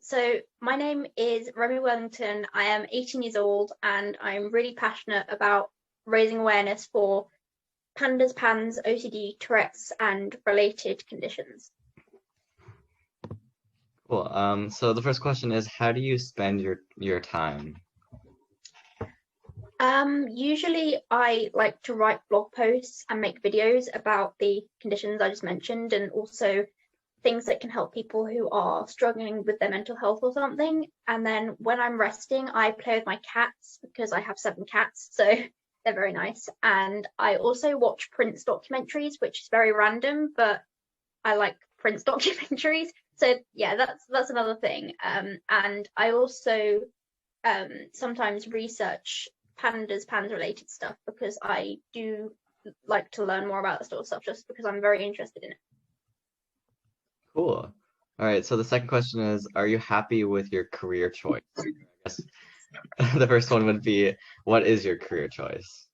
So my name is Romy Worthington. I am 18 years old and I'm really passionate about raising awareness for PANDAS, PANS, OCD, Tourette's, and related conditions. Cool. So the first question is, how do you spend your time? Usually I like to write blog posts and make videos about the conditions I just mentioned, and also things that can help people who are struggling with their mental health or something. And then when I'm resting, I play with my cats because I have 7 cats, so they're very nice. And I also watch Prince documentaries, which is very random, but I like Prince documentaries. So yeah, that's another thing. And I also sometimes research PANDAS, PANS related stuff because I do like to learn more about this sort of stuff just because I'm very interested in it. Cool. All right, so the second question is, are you happy with your career choice? I guess the first one would be, what is your career choice?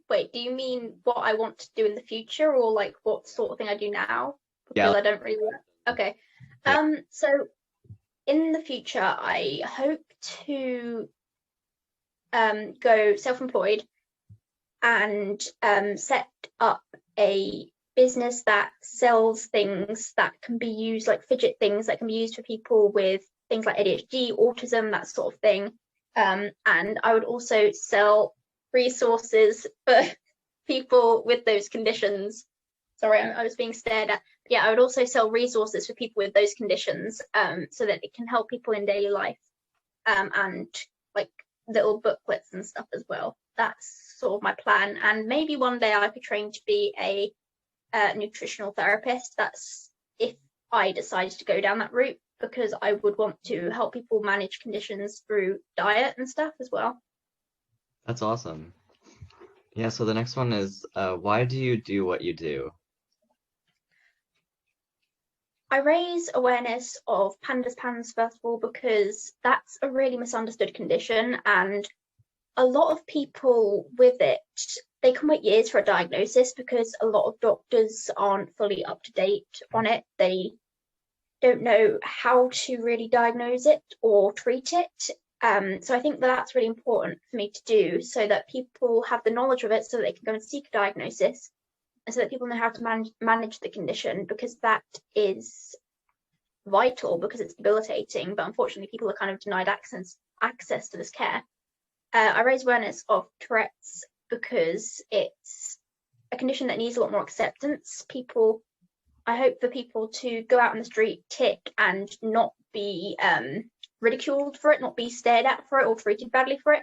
Wait, do you mean what I want to do in the future or like what sort of thing I do now? Yeah. Because I don't really work. Okay. Yeah. So in the future, I hope to go self-employed and set up a business that sells things that can be used, like fidget things that can be used for people with things like ADHD, autism, that sort of thing. And I would also sell resources for people with those conditions. Sorry, I was being stared at. Yeah, I would also sell resources for people with those conditions, so that it can help people in daily life, and like little booklets and stuff as well. That's sort of my plan. And maybe one day I could train to be a nutritional therapist. That's if I decided to go down that route, because I would want to help people manage conditions through diet and stuff as well. That's awesome. Yeah, so the next one is, why do you do what you do? I raise awareness of PANDAS, PANS first of all because that's a really misunderstood condition, and a lot of people with it, they can wait years for a diagnosis because a lot of doctors aren't fully up to date on it. They don't know how to really diagnose it or treat it. So I think that's really important for me to do so that people have the knowledge of it so that they can go and seek a diagnosis, and so that people know how to manage the condition, because that is vital because it's debilitating, but unfortunately people are kind of denied access to this care. I raise awareness of Tourette's because it's a condition that needs a lot more acceptance. I hope for people to go out on the street, tick, and not be ridiculed for it, not be stared at for it or treated badly for it,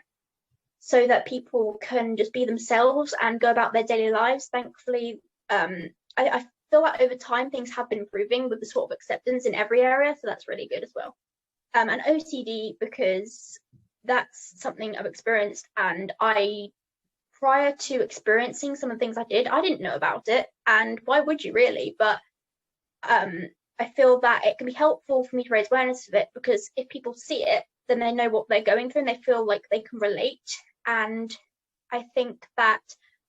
so that people can just be themselves and go about their daily lives. Thankfully, I feel like over time things have been improving with the sort of acceptance in every area, so that's really good as well. And OCD because that's something I've experienced, and prior to experiencing some of the things I didn't know about it, and why would you really? But I feel that it can be helpful for me to raise awareness of it, because if people see it, then they know what they're going through and they feel like they can relate. And I think that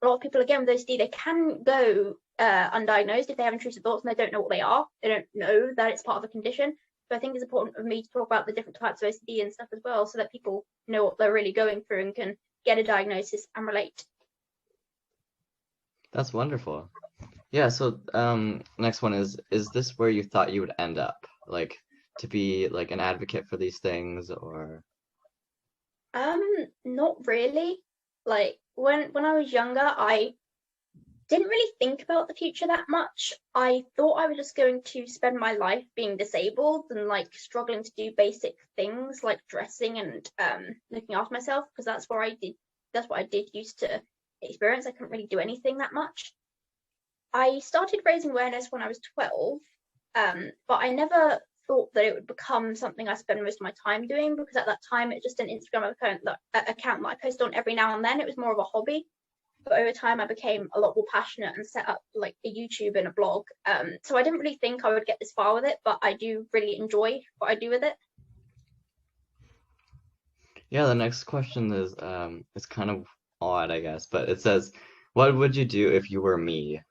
a lot of people, again, with OCD, they can go undiagnosed if they have intrusive thoughts and they don't know what they are. They don't know that it's part of a condition. So I think it's important for me to talk about the different types of OCD and stuff as well, so that people know what they're really going through and can get a diagnosis and relate. That's wonderful. Yeah, so next one is this where you thought you would end up? Like, to be like an advocate for these things, or? Not really. Like when I was younger, I didn't really think about the future that much. I thought I was just going to spend my life being disabled and like struggling to do basic things like dressing and looking after myself, because that's what I did used to experience. I couldn't really do anything that much. I started raising awareness when I was 12, but I never thought that it would become something I spend most of my time doing, because at that time it's just an Instagram account that I posted on every now and then. It was more of a hobby. But over time I became a lot more passionate and set up like a YouTube and a blog. So I didn't really think I would get this far with it, but I do really enjoy what I do with it. Yeah, the next question is it's kind of odd, I guess, but it says, what would you do if you were me?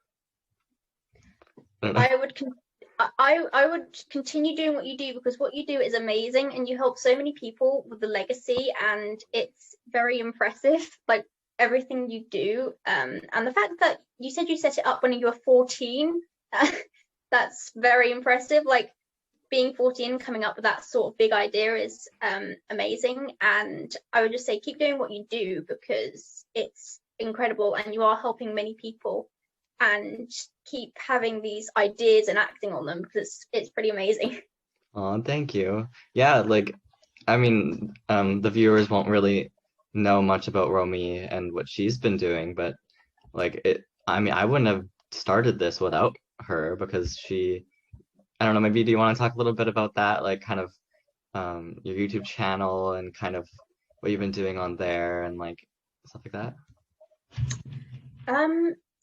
I don't know. I would continue doing what you do, because what you do is amazing and you help so many people with the legacy, and it's very impressive, like everything you do. And the fact that you said you set it up when you were 14, that's very impressive. Like being 14, coming up with that sort of big idea is amazing. And I would just say keep doing what you do, because it's incredible and you are helping many people, and keep having these ideas and acting on them, because it's pretty amazing. Oh, thank you. Yeah, like, I mean, the viewers won't really know much about Romy and what she's been doing, but like I mean, I wouldn't have started this without her because I don't know, maybe do you want to talk a little bit about that, like kind of your YouTube channel and kind of what you've been doing on there and like stuff like that?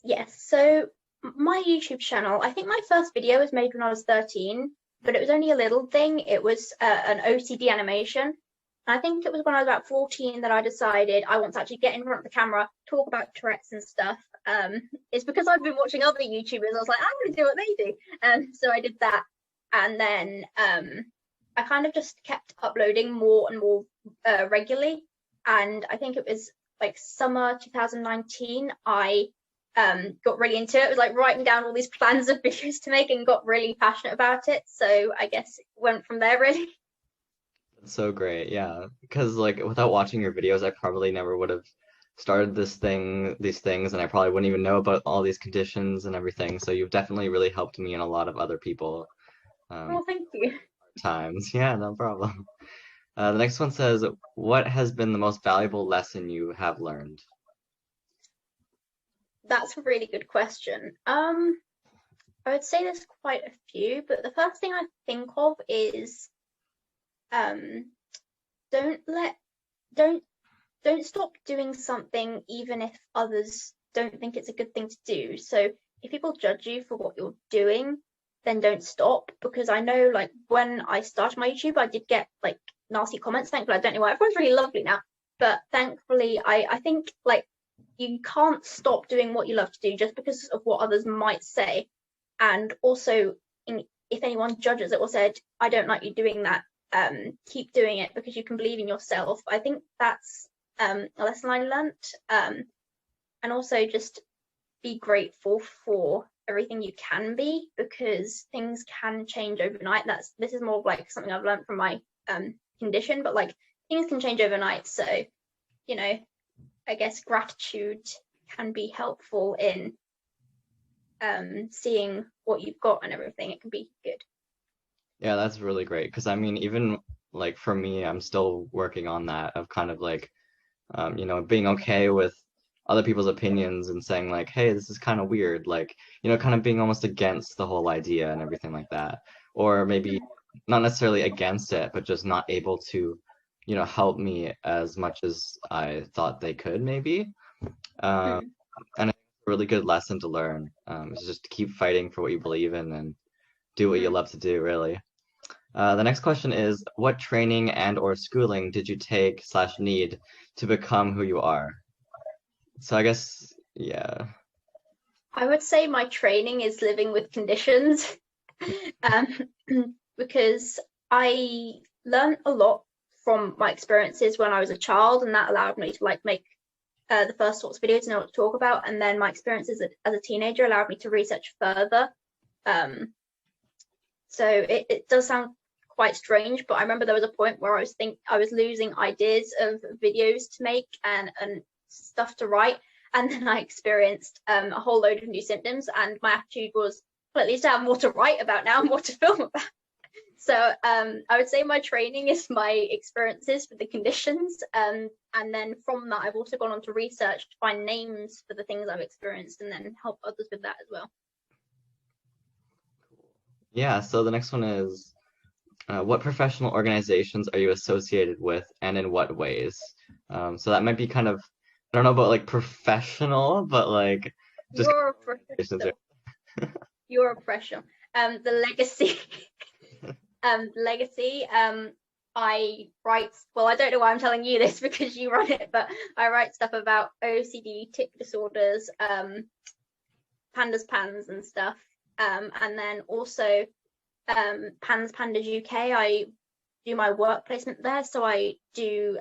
Yes, so my YouTube channel, I think my first video was made when I was 13, but it was only a little thing. It was an OCD animation. I think it was when I was about 14 that I decided I want to actually get in front of the camera, talk about Tourette's and stuff. It's because I've been watching other YouTubers. I was like, I want to do what they do. So I did that. And then I kind of just kept uploading more and more regularly. And I think it was like summer 2019, I got really into it. It was like writing down all these plans of videos to make and got really passionate about it. So I guess it went from there, really. So great, yeah. Because like without watching your videos, I probably never would have started these things, and I probably wouldn't even know about all these conditions and everything. So you've definitely really helped me and a lot of other people Well, thank you. times. Yeah, no problem. The next one says, what has been the most valuable lesson you have learned? That's a really good question. I would say there's quite a few, but the first thing I think of is don't stop doing something even if others don't think it's a good thing to do. So if people judge you for what you're doing, then don't stop, because I know like when I started my YouTube, I did get like nasty comments. Thankfully, I don't know why. Everyone's really lovely now, but thankfully, I think like you can't stop doing what you love to do just because of what others might say. And also, if anyone judges it or said, I don't like you doing that, keep doing it, because you can believe in yourself. I think that's a lesson I learnt. And also just be grateful for everything you can be, because things can change overnight. This is more of like something I've learned from my condition, but like things can change overnight. So, you know, I guess gratitude can be helpful in seeing what you've got and everything. It can be good. Yeah, that's really great. Because I mean, even like for me, I'm still working on that of kind of like, being okay with other people's opinions and saying like, hey, this is kind of weird. Like, kind of being almost against the whole idea and everything like that. Or maybe not necessarily against it, but just not able to, help me as much as I thought they could maybe. And it's a really good lesson to learn. Is just to keep fighting for what you believe in and do what you love to do, really. The next question is, what training and or schooling did you take / need to become who you are? So I guess, yeah. I would say my training is living with conditions, because I learned a lot from my experiences when I was a child, and that allowed me to like make the first sorts of videos to know what to talk about. And then my experiences as a teenager allowed me to research further. So it does sound quite strange, but I remember there was a point where I was losing ideas of videos to make and stuff to write, and then I experienced a whole load of new symptoms, and my attitude was, well, at least I have more to write about now and more to film about. So I would say my training is my experiences with the conditions, and then from that I've also gone on to research to find names for the things I've experienced and then help others with that as well. Yeah, so the next one is, what professional organizations are you associated with and in what ways? So that might be kind of, I don't know about like professional, but like just You're a professional. You're a professional. The legacy. Legacy. I write, well, I don't know why I'm telling you this because you run it, but I write stuff about OCD, tic disorders, PANDAS, PANS and stuff. And then also PANDAS UK. I do my work placement there, so I do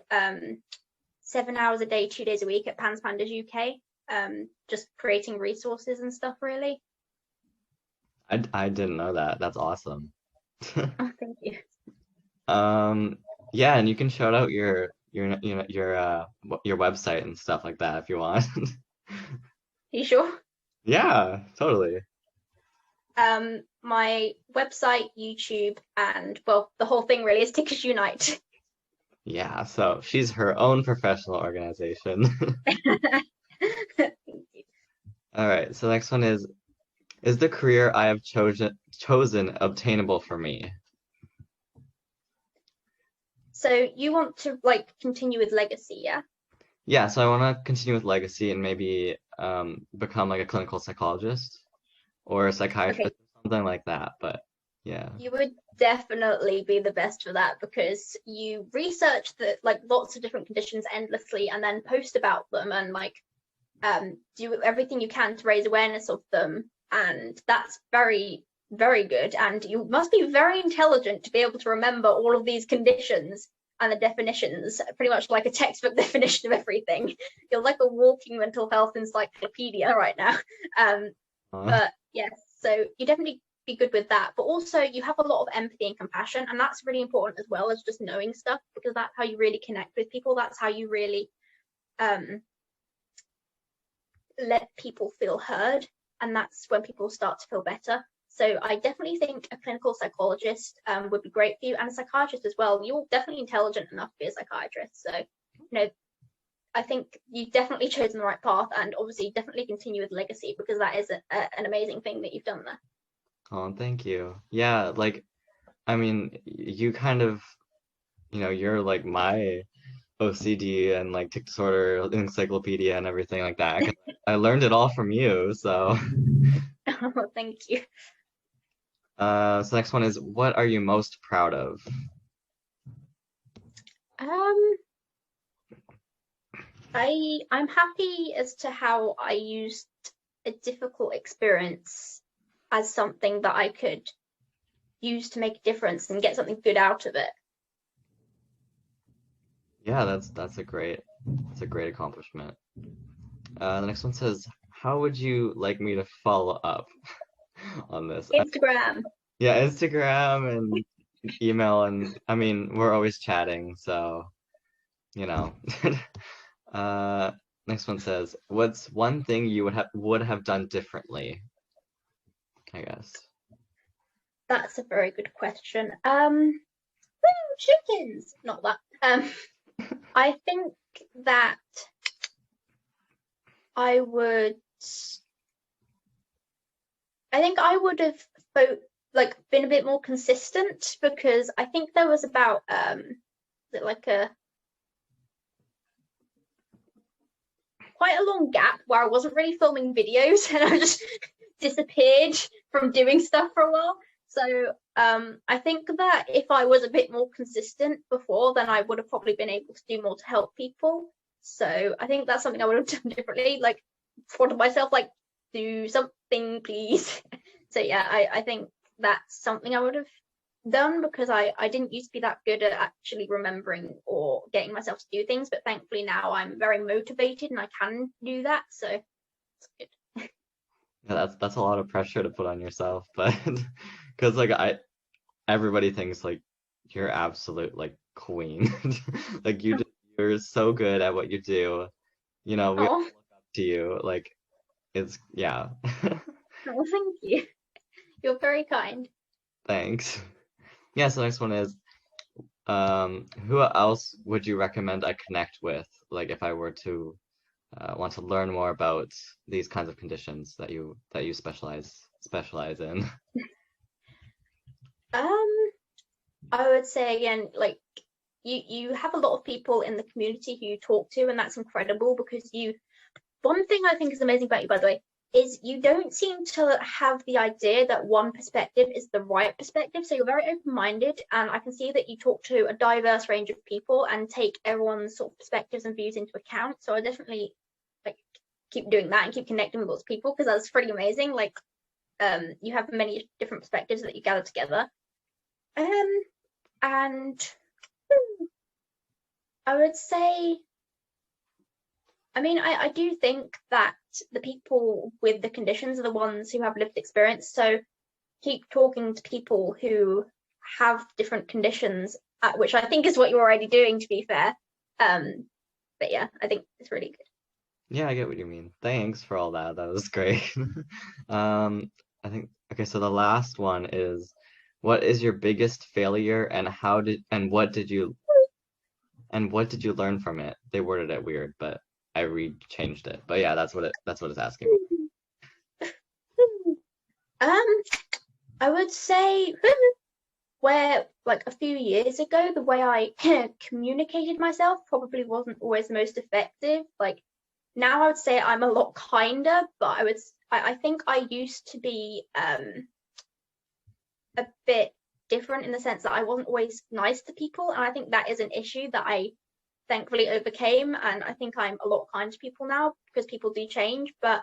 7 hours a day, 2 days a week at PANDAS UK, just creating resources and stuff, really. I didn't know that. That's awesome. Oh, thank you. Yeah, and you can shout out your your website and stuff like that if you want. You sure? Yeah, totally. My website, YouTube, and well, the whole thing really is TiccersUnite. Yeah, so she's her own professional organization. Thank you. All right, so next one is the career I have chosen obtainable for me? So you want to like continue with legacy, yeah? Yeah, so I want to continue with legacy and maybe become like a clinical psychologist or a Okay, psychiatrist, something like that. But yeah. you would definitely be the best for that because you research the like lots of different conditions endlessly and then post about them and like do everything you can to raise awareness of them, and that's very, very good. And you must be very intelligent to be able to remember all of these conditions and the definitions, pretty much like a textbook definition of everything. You're like a walking mental health encyclopedia right now. But yes, so you definitely be good with that. But also you have a lot of empathy and compassion, and that's really important as well as just knowing stuff, because that's how you really connect with people. That's how you really let people feel heard, and that's when people start to feel better. So I definitely think a clinical psychologist would be great for you, and a psychiatrist as well. You're definitely intelligent enough to be a psychiatrist, so I think you've definitely chosen the right path, and obviously definitely continue with legacy because that is an amazing thing that you've done there. Oh, thank you. Yeah, like I mean, you kind of, you're like my OCD and like tic disorder encyclopedia and everything like that. 'Cause I learned it all from you, so. Oh, thank you. So next one is, what are you most proud of? Um, I'm happy as to how I used a difficult experience as something that I could use to make a difference and get something good out of it. Yeah, that's a great accomplishment. The next one says, how would you like me to follow up on this? Instagram. Yeah, Instagram and email, and I mean, we're always chatting, so you know. Uh, Next one says, what's one thing you would have done differently, I guess. That's a very good question. Chickens, not that. I think that I would have been a bit more consistent, because I think there was about like a quite a long gap where I wasn't really filming videos and I just disappeared from doing stuff for a while. So I think that if I was a bit more consistent before, then I would have probably been able to do more to help people. So I think that's something I would have done differently, like prodded myself, like, do something, please. So yeah, I think that's something I would have done, because I didn't used to be that good at actually remembering or getting myself to do things, but thankfully now I'm very motivated and I can do that, so it's good. Yeah, that's a lot of pressure to put on yourself, but because like everybody thinks like you're absolute like queen, like you're so good at what you do. We all Oh, look up to you. Like it's yeah. well, thank you. You're very kind. Thanks. Yeah, so next one is, who else would you recommend I connect with? Like if I were to want to learn more about these kinds of conditions that you specialize in. I would say again, like, you have a lot of people in the community who you talk to, and that's incredible, because one thing I think is amazing about you, by the way, is you don't seem to have the idea that one perspective is the right perspective. So you're very open-minded, and I can see that you talk to a diverse range of people and take everyone's sort of perspectives and views into account. So I definitely like keep doing that and keep connecting with those people, because that's pretty amazing. Like, you have many different perspectives that you gather together. And I would say, I mean, I do think that the people with the conditions are the ones who have lived experience. So keep talking to people who have different conditions, which I think is what you're already doing, to be fair. But yeah, I think it's really good. Yeah, I get what you mean. Thanks for all that. That was great. I think okay, so the last one is, what is your biggest failure and what did you learn from it? They worded it weird, but I changed it. But yeah, that's what it's asking me. I would say where like a few years ago, the way I communicated myself probably wasn't always the most effective. Like now I would say I'm a lot kinder, but I think I used to be a bit different in the sense that I wasn't always nice to people, and I think that is an issue that I thankfully overcame, and I think I'm a lot kinder to people now because people do change. But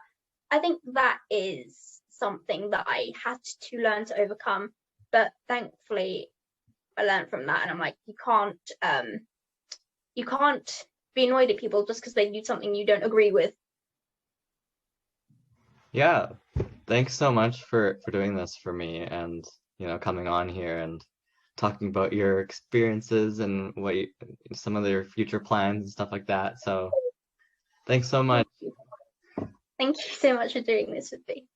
I think that is something that I had to learn to overcome. But thankfully I learned from that, and I'm like, you can't be annoyed at people just because they do something you don't agree with. Yeah, thanks so much for doing this for me, and coming on here and talking about your experiences and some of their future plans and stuff like that. So thanks so much. Thank you so much for doing this with me.